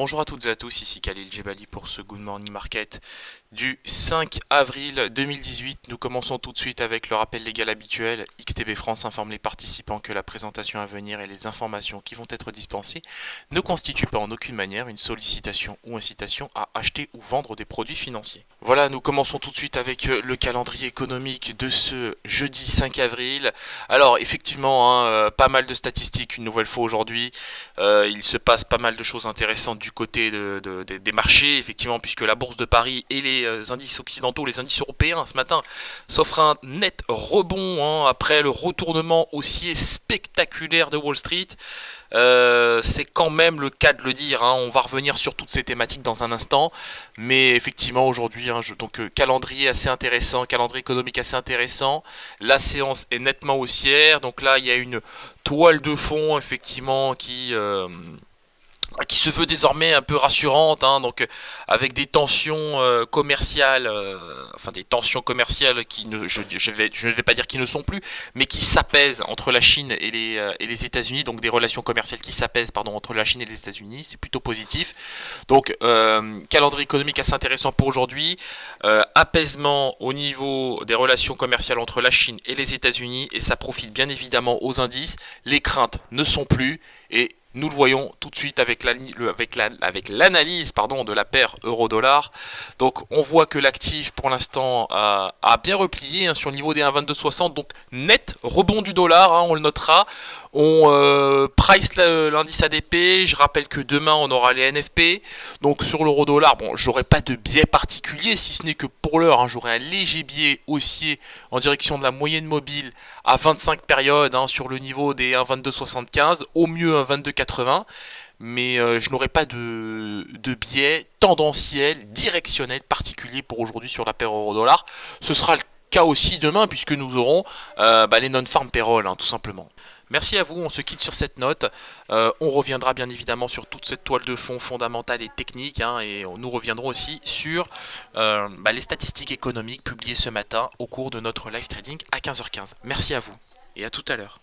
Bonjour à toutes et à tous, ici Khalil Djebali pour ce Good Morning Market du 5 avril 2018. Nous commençons tout de suite avec le rappel légal habituel. XTB France informe les participants que la présentation à venir et les informations qui vont être dispensées ne constituent pas en aucune manière une sollicitation ou incitation à acheter ou vendre des produits financiers. Voilà, nous commençons tout de suite avec le calendrier économique de ce jeudi 5 avril. Alors effectivement, pas mal de statistiques une nouvelle fois aujourd'hui. Il se passe pas mal de choses intéressantes du côté des marchés, effectivement, puisque la bourse de Paris et les indices occidentaux, les indices européens ce matin, s'offrent un net rebond après le retournement haussier spectaculaire de Wall Street. C'est quand même le cas de le dire, on va revenir sur toutes ces thématiques dans un instant, mais effectivement aujourd'hui, calendrier assez intéressant, calendrier économique assez intéressant, la séance est nettement haussière, donc là il y a une toile de fond effectivement qui se veut désormais un peu rassurante, avec des tensions commerciales, des tensions commerciales qui je ne vais pas dire qui ne sont plus, mais qui s'apaisent entre la Chine et les États-Unis, donc des relations commerciales qui s'apaisent entre la Chine et les États-Unis, c'est plutôt positif. Donc calendrier économique assez intéressant pour aujourd'hui, apaisement au niveau des relations commerciales entre la Chine et les États-Unis, et ça profite bien évidemment aux indices. Les craintes ne sont plus et nous le voyons tout de suite avec l'analyse de la paire euro-dollar. Donc on voit que l'actif pour l'instant a bien replié sur le niveau des 1,2260. Donc net rebond du dollar, on le notera. On price l'indice ADP. Je rappelle que demain on aura les NFP. Donc sur l'euro-dollar, j'aurai pas de biais particulier, si ce n'est que pour l'heure, j'aurai un léger biais haussier en direction de la moyenne mobile à 25 périodes sur le niveau des 1,2275, au mieux un 22,80, mais je n'aurai pas de biais tendanciel, directionnel particulier pour aujourd'hui sur la paire euro-dollar. Ce sera le cas aussi demain puisque nous aurons les non-farm payroll, tout simplement. Merci à vous, on se quitte sur cette note. On reviendra bien évidemment sur toute cette toile de fond fondamentale et technique, et nous reviendrons aussi sur les statistiques économiques publiées ce matin au cours de notre live trading à 15h15. Merci à vous et à tout à l'heure.